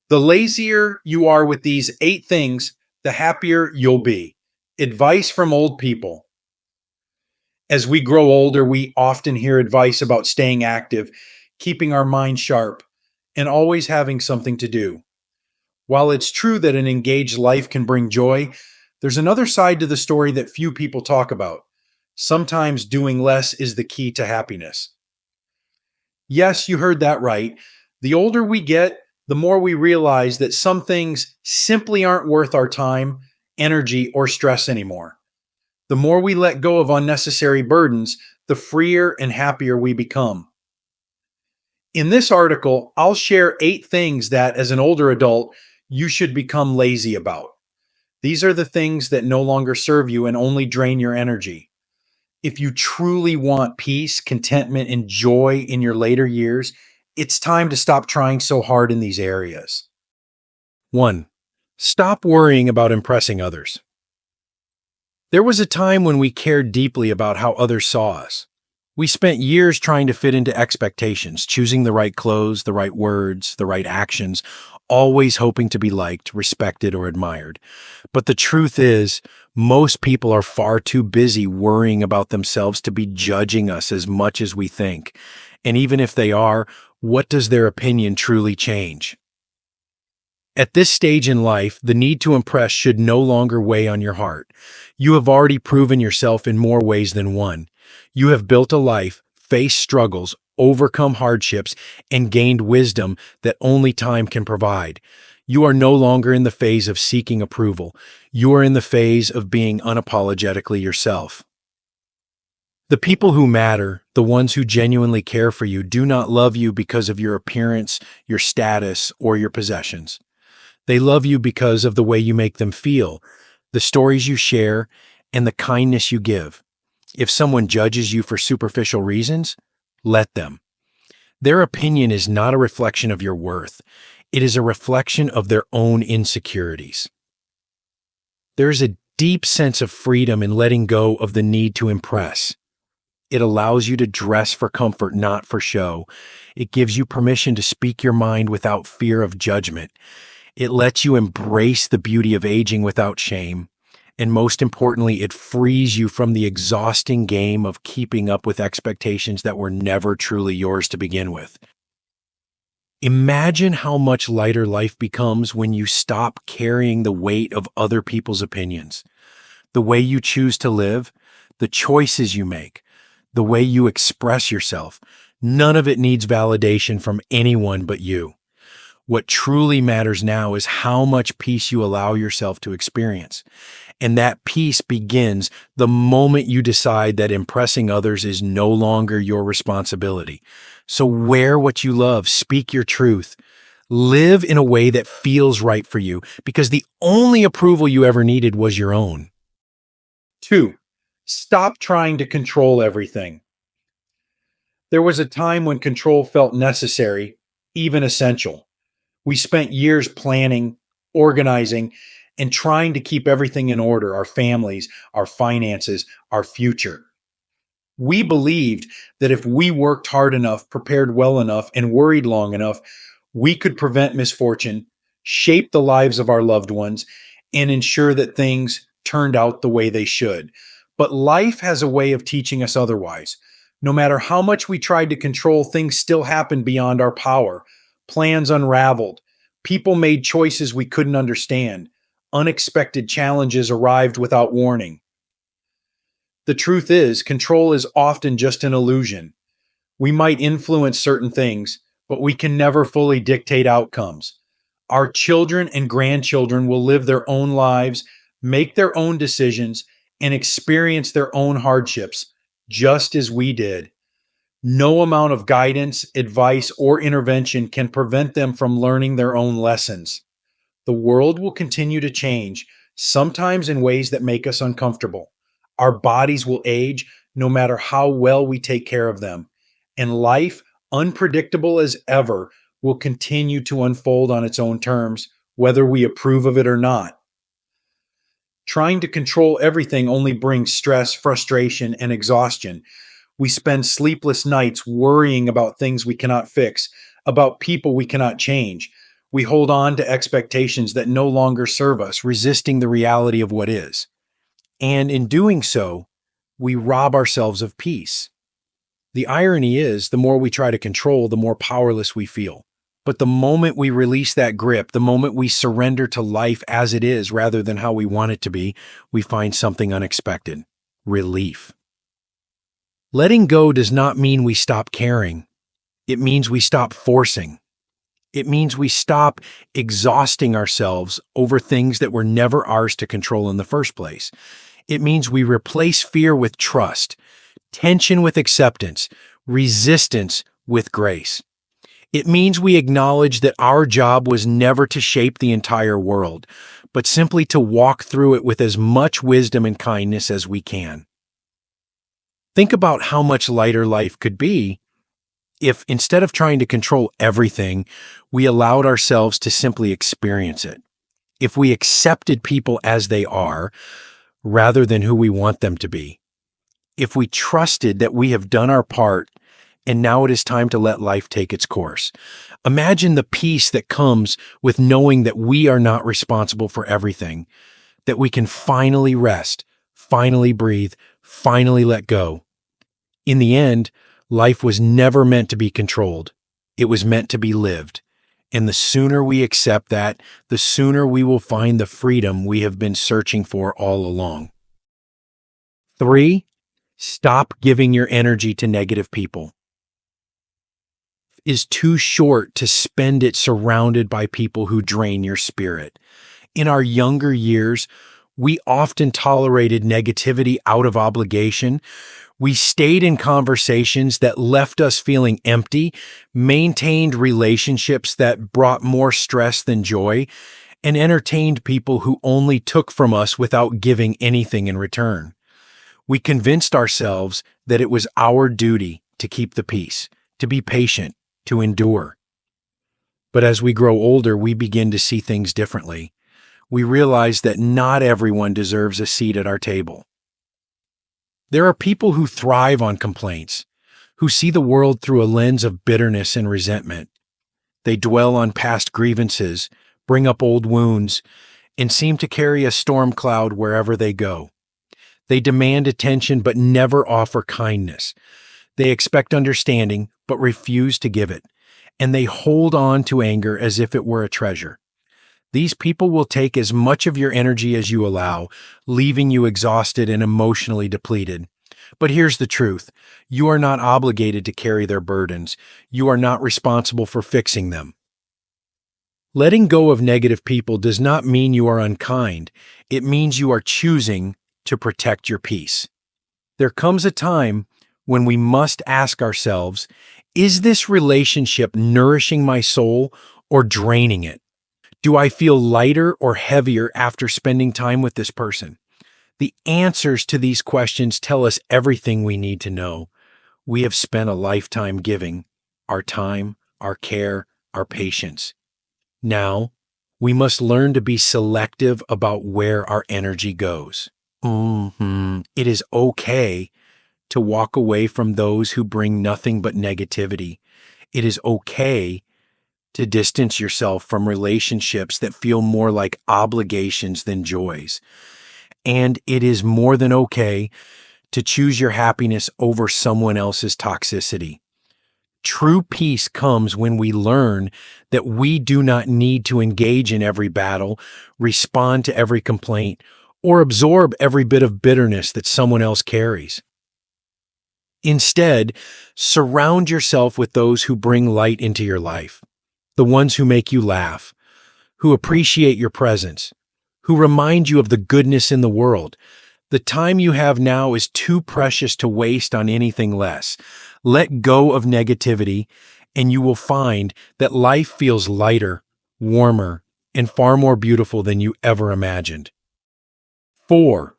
The lazier you are with these 8 things, the happier you'll be. Advice from old people. As we grow older, we often hear advice about staying active, keeping our mind sharp, and always having something to do. While it's true that an engaged life can bring joy, there's another side to the story that few people talk about. Sometimes doing less is the key to happiness. Yes, you heard that right. The older we get, the more we realize that some things simply aren't worth our time, energy, or stress anymore. The more we let go of unnecessary burdens, the freer and happier we become. In this article, I'll share 8 things that, as an older adult, you should become lazy about. These are the things that no longer serve you and only drain your energy. If you truly want peace, contentment, and joy in your later years, it's time to stop trying so hard in these areas. 1. Stop worrying about impressing others. There was a time when we cared deeply about how others saw us. We spent years trying to fit into expectations, choosing the right clothes, the right words, the right actions, always hoping to be liked, respected, or admired. But the truth is, most people are far too busy worrying about themselves to be judging us as much as we think. And even if they are, what does their opinion truly change? At this stage in life, the need to impress should no longer weigh on your heart. You have already proven yourself in more ways than one. You have built a life, faced struggles, overcome hardships, and gained wisdom that only time can provide. You are no longer in the phase of seeking approval. You are in the phase of being unapologetically yourself. The people who matter, the ones who genuinely care for you, do not love you because of your appearance, your status, or your possessions. They love you because of the way you make them feel, the stories you share, and the kindness you give. If someone judges you for superficial reasons, let them. Their opinion is not a reflection of your worth. It is a reflection of their own insecurities. There is a deep sense of freedom in letting go of the need to impress. It allows you to dress for comfort, not for show. It gives you permission to speak your mind without fear of judgment. It lets you embrace the beauty of aging without shame. And most importantly, it frees you from the exhausting game of keeping up with expectations that were never truly yours to begin with. Imagine how much lighter life becomes when you stop carrying the weight of other people's opinions. The way you choose to live, the choices you make, the way you express yourself, none of it needs validation from anyone but you. What truly matters now is how much peace you allow yourself to experience. And that peace begins the moment you decide that impressing others is no longer your responsibility. So wear what you love, speak your truth, live in a way that feels right for you, because the only approval you ever needed was your own. 2. Stop trying to control everything. There was a time when control felt necessary, even essential. We spent years planning, organizing, and trying to keep everything in order: our families, our finances, our future. We believed that if we worked hard enough, prepared well enough, and worried long enough, we could prevent misfortune, shape the lives of our loved ones, and ensure that things turned out the way they should. But life has a way of teaching us otherwise. No matter how much we tried to control, things still happened beyond our power. Plans unraveled. People made choices we couldn't understand. Unexpected challenges arrived without warning. The truth is, control is often just an illusion. We might influence certain things, but we can never fully dictate outcomes. Our children and grandchildren will live their own lives, make their own decisions, and experience their own hardships, just as we did. No amount of guidance, advice, or intervention can prevent them from learning their own lessons. The world will continue to change, sometimes in ways that make us uncomfortable. Our bodies will age no matter how well we take care of them. And life, unpredictable as ever, will continue to unfold on its own terms, whether we approve of it or not. Trying to control everything only brings stress, frustration, and exhaustion. We spend sleepless nights worrying about things we cannot fix, about people we cannot change. We hold on to expectations that no longer serve us, resisting the reality of what is. And in doing so, we rob ourselves of peace. The irony is, the more we try to control, the more powerless we feel. But the moment we release that grip, the moment we surrender to life as it is rather than how we want it to be, we find something unexpected: relief. Letting go does not mean we stop caring. It means we stop forcing. It means we stop exhausting ourselves over things that were never ours to control in the first place. It means we replace fear with trust, tension with acceptance, resistance with grace. It means we acknowledge that our job was never to shape the entire world, but simply to walk through it with as much wisdom and kindness as we can. Think about how much lighter life could be if, instead of trying to control everything, we allowed ourselves to simply experience it. If we accepted people as they are, rather than who we want them to be. If we trusted that we have done our part and now it is time to let life take its course. Imagine the peace that comes with knowing that we are not responsible for everything, that we can finally rest, finally breathe, finally let go. In the end, life was never meant to be controlled. It was meant to be lived. And the sooner we accept that, the sooner we will find the freedom we have been searching for all along. 3, stop giving your energy to negative people. Is too short to spend it surrounded by people who drain your spirit. In our younger years, we often tolerated negativity out of obligation. We stayed in conversations that left us feeling empty, maintained relationships that brought more stress than joy, and entertained people who only took from us without giving anything in return. We convinced ourselves that it was our duty to keep the peace, to be patient, to endure. But as we grow older, we begin to see things differently. We realize that not everyone deserves a seat at our table. There are people who thrive on complaints, who see the world through a lens of bitterness and resentment. They dwell on past grievances, bring up old wounds, and seem to carry a storm cloud wherever they go. They demand attention but never offer kindness. They expect understanding but refuse to give it, and they hold on to anger as if it were a treasure. These people will take as much of your energy as you allow, leaving you exhausted and emotionally depleted. But here's the truth: you are not obligated to carry their burdens. You are not responsible for fixing them. Letting go of negative people does not mean you are unkind. It means you are choosing to protect your peace. There comes a time when we must ask ourselves, is this relationship nourishing my soul or draining it? Do I feel lighter or heavier after spending time with this person? The answers to these questions tell us everything we need to know. We have spent a lifetime giving our time, our care, our patience. Now, we must learn to be selective about where our energy goes. It is okay to walk away from those who bring nothing but negativity. It is okay to distance yourself from relationships that feel more like obligations than joys. And it is more than okay to choose your happiness over someone else's toxicity. True peace comes when we learn that we do not need to engage in every battle, respond to every complaint, or absorb every bit of bitterness that someone else carries. Instead, surround yourself with those who bring light into your life, the ones who make you laugh, who appreciate your presence, who remind you of the goodness in the world. The time you have now is too precious to waste on anything less. Let go of negativity, and you will find that life feels lighter, warmer, and far more beautiful than you ever imagined. 4,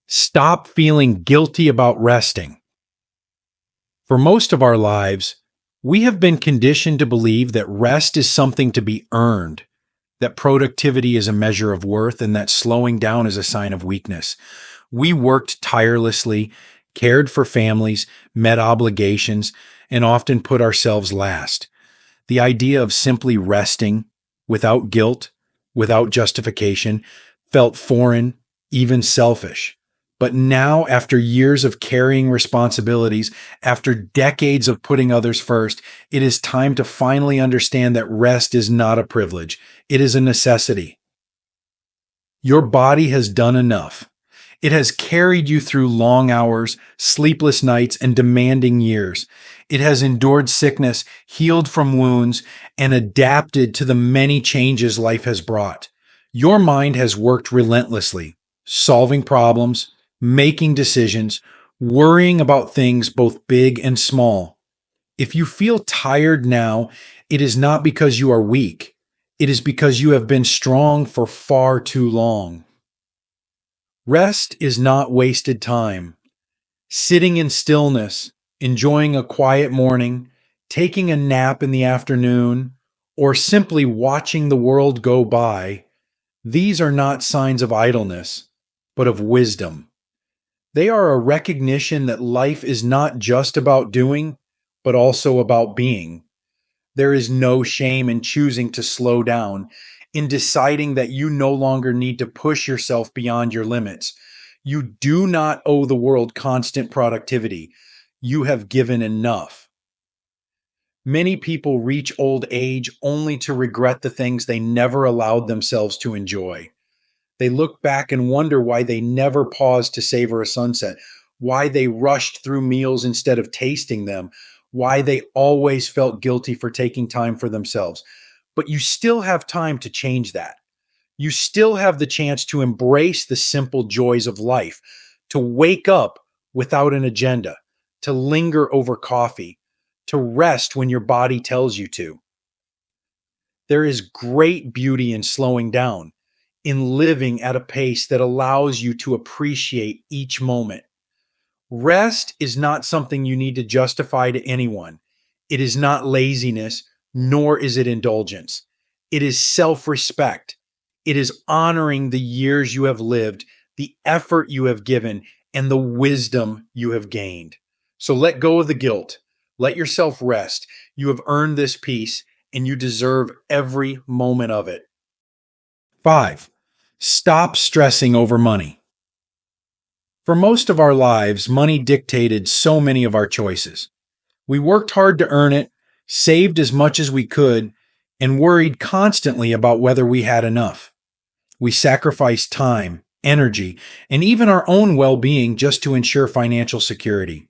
stop feeling guilty about resting. For most of our lives, we have been conditioned to believe that rest is something to be earned, that productivity is a measure of worth, and that slowing down is a sign of weakness. We worked tirelessly, cared for families, met obligations, and often put ourselves last. The idea of simply resting, without guilt, without justification, felt foreign, even selfish. But now, after years of carrying responsibilities, after decades of putting others first, it is time to finally understand that rest is not a privilege. It is a necessity. Your body has done enough. It has carried you through long hours, sleepless nights, and demanding years. It has endured sickness, healed from wounds, and adapted to the many changes life has brought. Your mind has worked relentlessly, solving problems, making decisions, worrying about things both big and small. If you feel tired now, it is not because you are weak. It is because you have been strong for far too long. Rest is not wasted time. Sitting in stillness, enjoying a quiet morning, taking a nap in the afternoon, or simply watching the world go by, these are not signs of idleness, but of wisdom. They are a recognition that life is not just about doing, but also about being. There is no shame in choosing to slow down, in deciding that you no longer need to push yourself beyond your limits. You do not owe the world constant productivity. You have given enough. Many people reach old age only to regret the things they never allowed themselves to enjoy. They look back and wonder why they never paused to savor a sunset, why they rushed through meals instead of tasting them, why they always felt guilty for taking time for themselves. But you still have time to change that. You still have the chance to embrace the simple joys of life, to wake up without an agenda, to linger over coffee, to rest when your body tells you to. There is great beauty in slowing down, in living at a pace that allows you to appreciate each moment. Rest is not something you need to justify to anyone. It is not laziness, nor is it indulgence. It is self respect. It is honoring the years you have lived, the effort you have given, and the wisdom you have gained. So let go of the guilt. Let yourself rest. You have earned this peace, and you deserve every moment of it. 5. Stop stressing over money. For most of our lives, money dictated so many of our choices. We worked hard to earn it, saved as much as we could, and worried constantly about whether we had enough. We sacrificed time, energy, and even our own well being just to ensure financial security.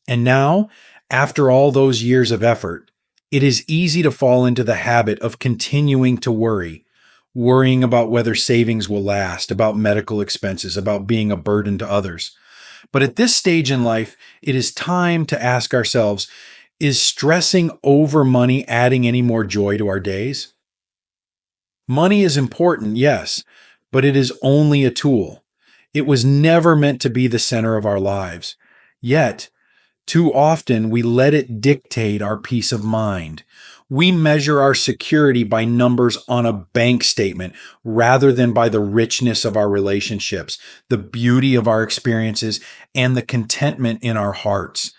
And now, after all those years of effort, it is easy to fall into the habit of continuing to worry, worrying about whether savings will last, about medical expenses, about being a burden to others. But at this stage in life, it is time to ask ourselves, is stressing over money adding any more joy to our days? Money is important, yes, but it is only a tool. It was never meant to be the center of our lives. Yet, too often, we let it dictate our peace of mind. We measure our security by numbers on a bank statement rather than by the richness of our relationships, the beauty of our experiences, and the contentment in our hearts.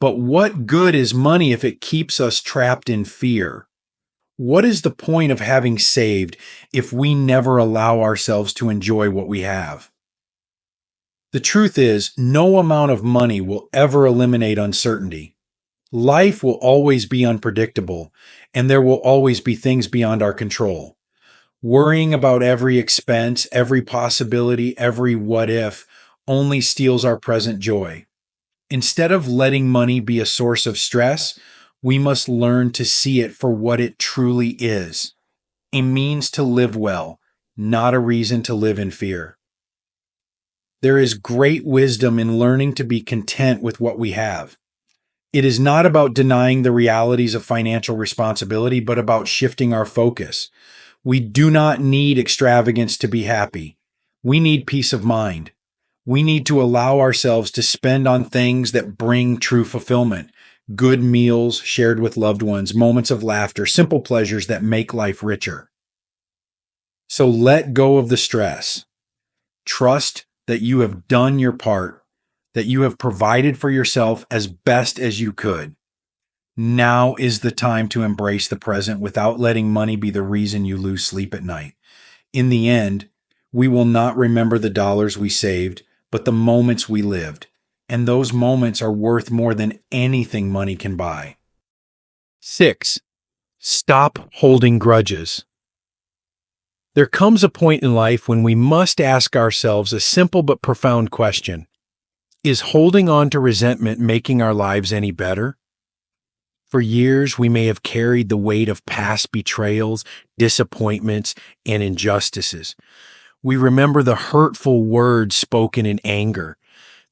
But what good is money if it keeps us trapped in fear? What is the point of having saved if we never allow ourselves to enjoy what we have? The truth is, no amount of money will ever eliminate uncertainty. Life will always be unpredictable, and there will always be things beyond our control. Worrying about every expense, every possibility, every what if only steals our present joy. Instead of letting money be a source of stress, we must learn to see it for what it truly is, a means to live well, not a reason to live in fear. There is great wisdom in learning to be content with what we have. It is not about denying the realities of financial responsibility, but about shifting our focus. We do not need extravagance to be happy. We need peace of mind. We need to allow ourselves to spend on things that bring true fulfillment, good meals shared with loved ones, moments of laughter, simple pleasures that make life richer. So let go of the stress. Trust that you have done your part, that you have provided for yourself as best as you could. Now is the time to embrace the present without letting money be the reason you lose sleep at night. In the end, we will not remember the dollars we saved, but the moments we lived. And those moments are worth more than anything money can buy. 6. Stop holding grudges. There comes a point in life when we must ask ourselves a simple but profound question. Is holding on to resentment making our lives any better? For years, we may have carried the weight of past betrayals, disappointments, and injustices. We remember the hurtful words spoken in anger,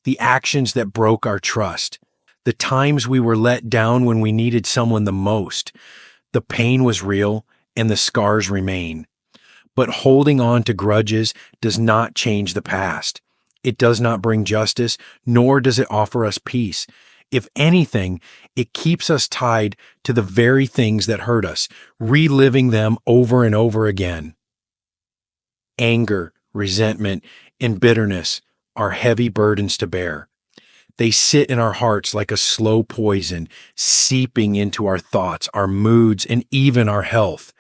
the actions that broke our trust, the times we were let down when we needed someone the most. The pain was real and the scars remain. But holding on to grudges does not change the past. It does not bring justice, nor does it offer us peace. If anything, it keeps us tied to the very things that hurt us, reliving them over and over again. Anger, resentment, and bitterness are heavy burdens to bear. They sit in our hearts like a slow poison, seeping into our thoughts, our moods, and even our health.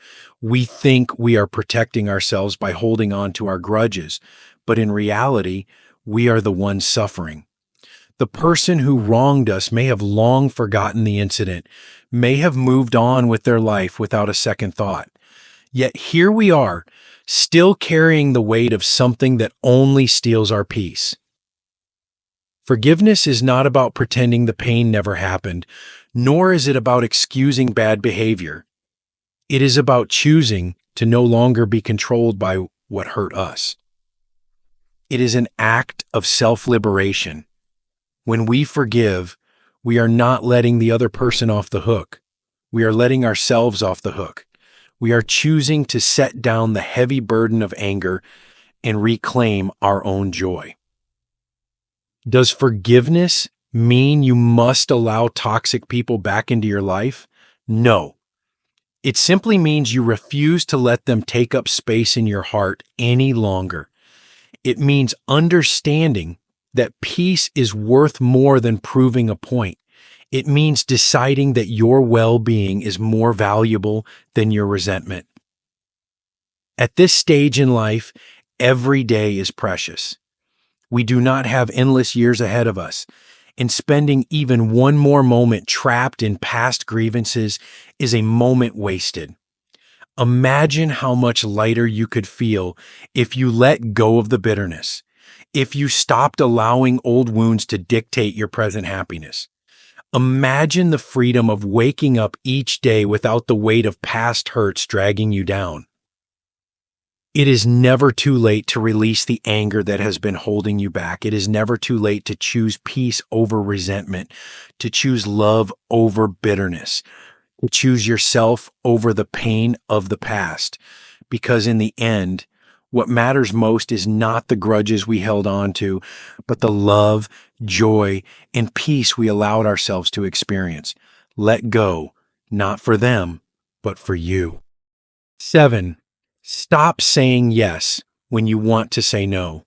We think we are protecting ourselves by holding on to our grudges, but in reality, we are the ones suffering. The person who wronged us may have long forgotten the incident, may have moved on with their life without a second thought. Yet here we are, still carrying the weight of something that only steals our peace. Forgiveness is not about pretending the pain never happened, nor is it about excusing bad behavior. It is about choosing to no longer be controlled by what hurt us. It is an act of self-liberation. When we forgive, we are not letting the other person off the hook. We are letting ourselves off the hook. We are choosing to set down the heavy burden of anger and reclaim our own joy. Does forgiveness mean you must allow toxic people back into your life? No. It simply means you refuse to let them take up space in your heart any longer. It means understanding that peace is worth more than proving a point. It means deciding that your well-being is more valuable than your resentment. At this stage in life, every day is precious. We do not have endless years ahead of us, and spending even one more moment trapped in past grievances is a moment wasted. Imagine how much lighter you could feel if you let go of the bitterness, if you stopped allowing old wounds to dictate your present happiness. Imagine the freedom of waking up each day without the weight of past hurts dragging you down. It is never too late to release the anger that has been holding you back. It is never too late to choose peace over resentment, to choose love over bitterness, to choose yourself over the pain of the past. Because in the end, what matters most is not the grudges we held on to, but the love, joy, and peace we allowed ourselves to experience. Let go, not for them, but for you. 7. Stop saying yes when you want to say no.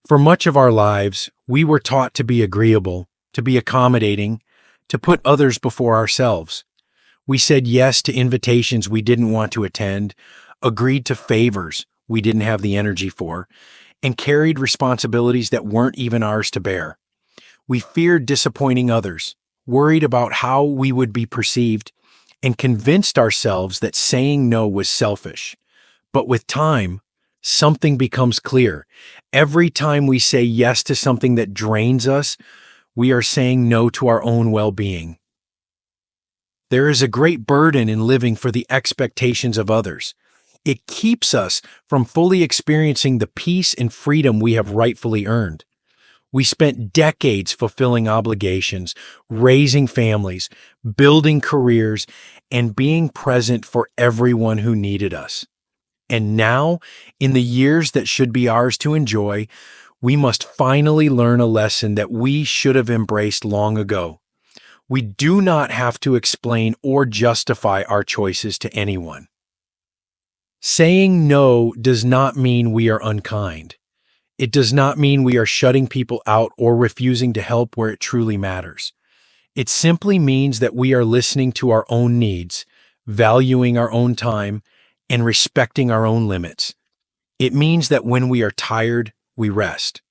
For much of our lives, we were taught to be agreeable, to be accommodating, to put others before ourselves. We said yes to invitations we didn't want to attend, agreed to favors we didn't have the energy for, and carried responsibilities that weren't even ours to bear. We feared disappointing others, worried about how we would be perceived, and convinced ourselves that saying no was selfish. But with time, something becomes clear. Every time we say yes to something that drains us, we are saying no to our own well-being. There is a great burden in living for the expectations of others. It keeps us from fully experiencing the peace and freedom we have rightfully earned. We spent decades fulfilling obligations, raising families, building careers, and being present for everyone who needed us. And now, in the years that should be ours to enjoy, we must finally learn a lesson that we should have embraced long ago. We do not have to explain or justify our choices to anyone. Saying no does not mean we are unkind. It does not mean we are shutting people out or refusing to help where it truly matters. It simply means that we are listening to our own needs, valuing our own time, and respecting our own limits. It means that when we are tired, we rest.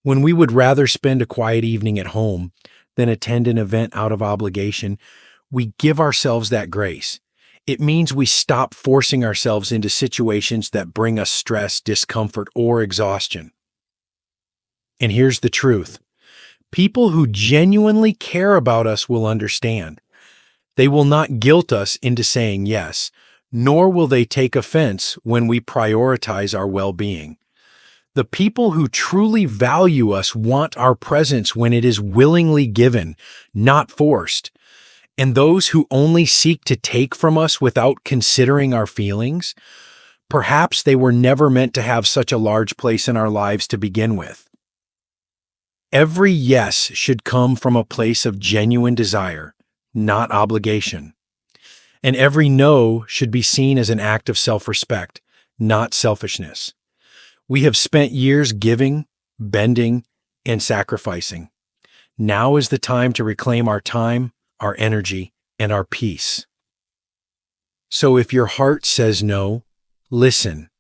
When we would rather spend a quiet evening at home than attend an event out of obligation, we give ourselves that grace. It means we stop forcing ourselves into situations that bring us stress, discomfort, or exhaustion. And here's the truth: people who genuinely care about us will understand. They will not guilt us into saying yes, nor will they take offense when we prioritize our well being. The people who truly value us want our presence when it is willingly given, not forced. And those who only seek to take from us without considering our feelings, perhaps they were never meant to have such a large place in our lives to begin with. Every yes should come from a place of genuine desire, not obligation. And every no should be seen as an act of self-respect, not selfishness. We have spent years giving, bending, and sacrificing. Now is the time to reclaim our time, our energy, and our peace. So if your heart says no, listen.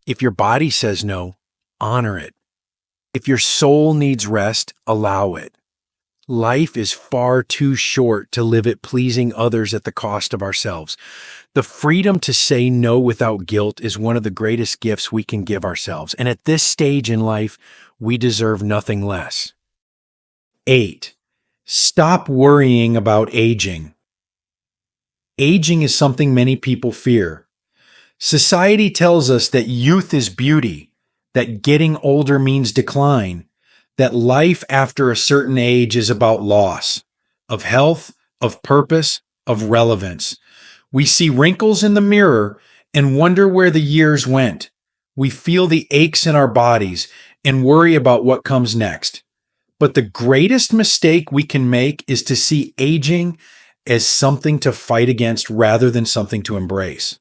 If your body says no, honor it. If your soul needs rest, allow it. Life is far too short to live it pleasing others at the cost of ourselves. The freedom to say no without guilt is one of the greatest gifts we can give ourselves, and at this stage in life, we deserve nothing less. 8. Stop worrying about aging. Aging is something many people fear. Society tells us that youth is beauty, that getting older means decline, that life after a certain age is about loss of health, of purpose, of relevance. We see wrinkles in the mirror and wonder where the years went. We feel the aches in our bodies and worry about what comes next. But the greatest mistake we can make is to see aging as something to fight against rather than something to embrace.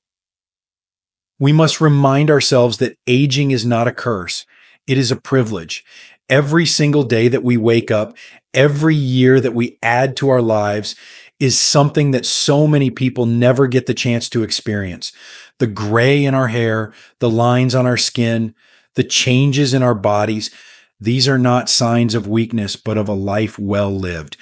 We must remind ourselves that aging is not a curse. It is a privilege. Every single day that we wake up, every year that we add to our lives is something that so many people never get the chance to experience. The gray in our hair, the lines on our skin, the changes in our bodies, these are not signs of weakness, but of a life well lived.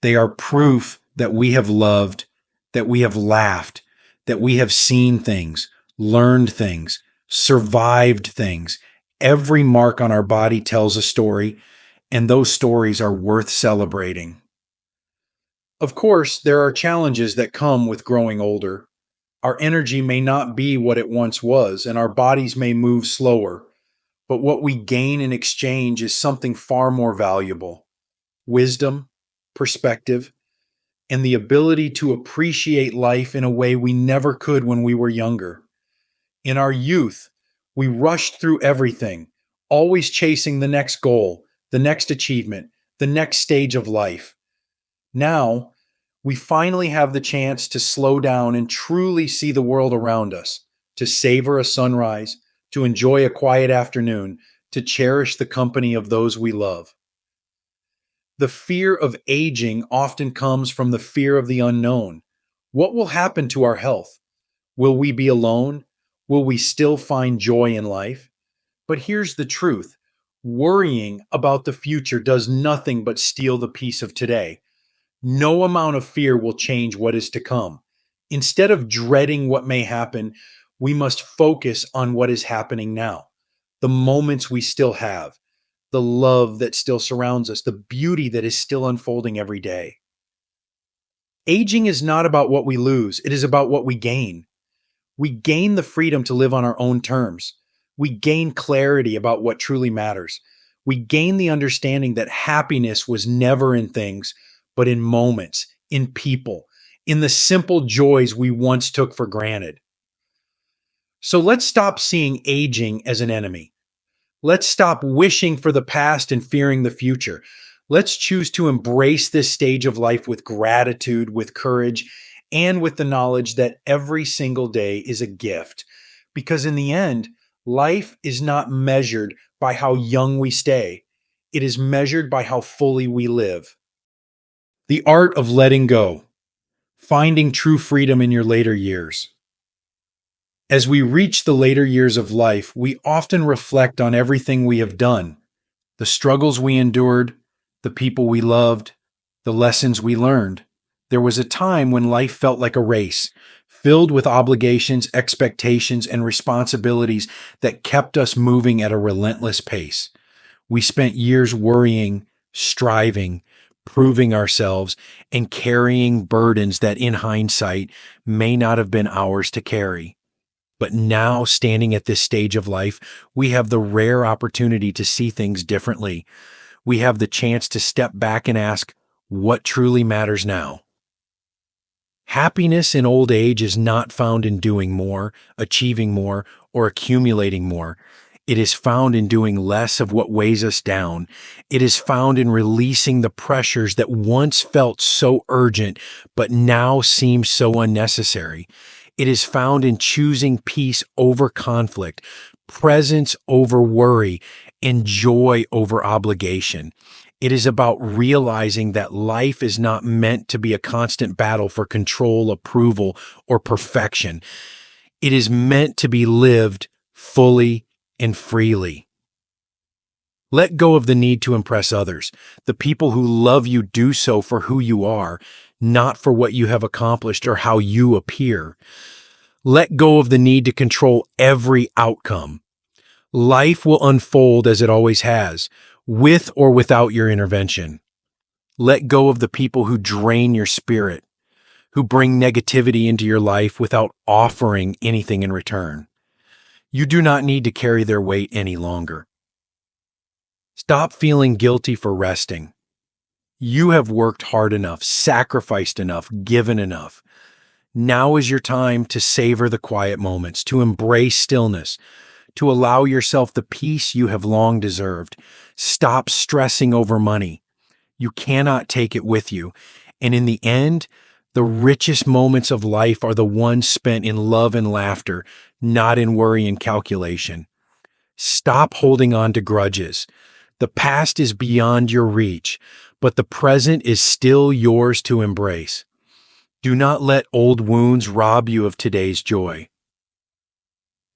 They are proof that we have loved, that we have laughed, that we have seen things, learned things, survived things. Every mark on our body tells a story, and those stories are worth celebrating. Of course, there are challenges that come with growing older. Our energy may not be what it once was, and our bodies may move slower, but what we gain in exchange is something far more valuable: wisdom, perspective, and the ability to appreciate life in a way we never could when we were younger. In our youth, we rushed through everything, always chasing the next goal, the next achievement, the next stage of life. Now, we finally have the chance to slow down and truly see the world around us, to savor a sunrise, to enjoy a quiet afternoon, to cherish the company of those we love. The fear of aging often comes from the fear of the unknown. What will happen to our health? Will we be alone? Will we still find joy in life? But here's the truth: worrying about the future does nothing but steal the peace of today. No amount of fear will change what is to come. Instead of dreading what may happen, we must focus on what is happening now, the moments we still have, the love that still surrounds us, the beauty that is still unfolding every day. Aging is not about what we lose, it is about what we gain. We gain the freedom to live on our own terms. We gain clarity about what truly matters. We gain the understanding that happiness was never in things, but in moments, in people, in the simple joys we once took for granted. So let's stop seeing aging as an enemy. Let's stop wishing for the past and fearing the future. Let's choose to embrace this stage of life with gratitude, with courage, and with the knowledge that every single day is a gift. Because in the end, life is not measured by how young we stay, it is measured by how fully we live. The art of letting go, finding true freedom in your later years. As we reach the later years of life, we often reflect on everything we have done, the struggles we endured, the people we loved, the lessons we learned. There was a time when life felt like a race, filled with obligations, expectations, and responsibilities that kept us moving at a relentless pace. We spent years worrying, striving, proving ourselves, and carrying burdens that, in hindsight, may not have been ours to carry. But now, standing at this stage of life, we have the rare opportunity to see things differently. We have the chance to step back and ask, what truly matters now? Happiness in old age is not found in doing more, achieving more, or accumulating more. It is found in doing less of what weighs us down. It is found in releasing the pressures that once felt so urgent, but now seem so unnecessary. It is found in choosing peace over conflict, presence over worry, and joy over obligation. It is about realizing that life is not meant to be a constant battle for control, approval, or perfection. It is meant to be lived fully and freely. Let go of the need to impress others. The people who love you do so for who you are, not for what you have accomplished or how you appear. Let go of the need to control every outcome. Life will unfold as it always has, with or without your intervention. Let go of the people who drain your spirit, who bring negativity into your life without offering anything in return. You do not need to carry their weight any longer. Stop feeling guilty for resting. You have worked hard enough, sacrificed enough, given enough. Now is your time to savor the quiet moments, to embrace stillness, to allow yourself the peace you have long deserved. Stop stressing over money. You cannot take it with you. And in the end, the richest moments of life are the ones spent in love and laughter, not in worry and calculation. Stop holding on to grudges. The past is beyond your reach, but the present is still yours to embrace. Do not let old wounds rob you of today's joy.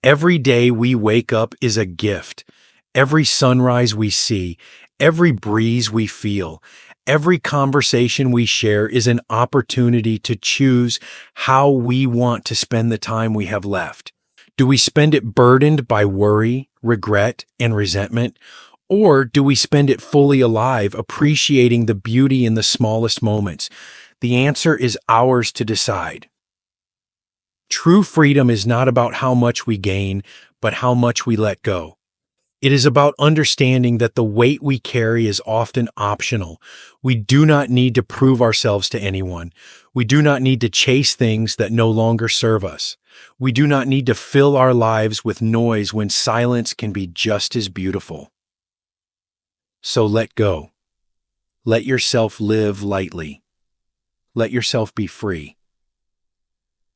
Every day we wake up is a gift. Every sunrise we see, every breeze we feel, every conversation we share is an opportunity to choose how we want to spend the time we have left. Do we spend it burdened by worry, regret, and resentment? Or do we spend it fully alive, appreciating the beauty in the smallest moments? The answer is ours to decide. True freedom is not about how much we gain, but how much we let go. It is about understanding that the weight we carry is often optional. We do not need to prove ourselves to anyone. We do not need to chase things that no longer serve us. We do not need to fill our lives with noise when silence can be just as beautiful. So let go. Let yourself live lightly. Let yourself be free.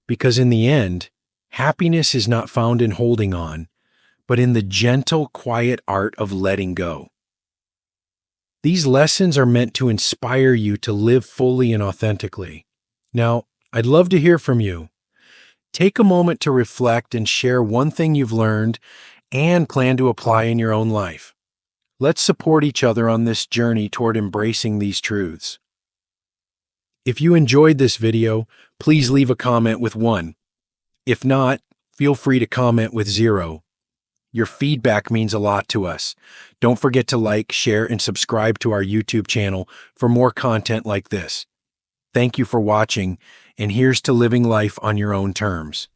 Because in the end, happiness is not found in holding on, but in the gentle, quiet art of letting go. These lessons are meant to inspire you to live fully and authentically. Now, I'd love to hear from you. Take a moment to reflect and share one thing you've learned and plan to apply in your own life. Let's support each other on this journey toward embracing these truths. If you enjoyed this video, please leave a comment with 1. If not, feel free to comment with 0. Your feedback means a lot to us. Don't forget to like, share, and subscribe to our YouTube channel for more content like this. Thank you for watching, and here's to living life on your own terms.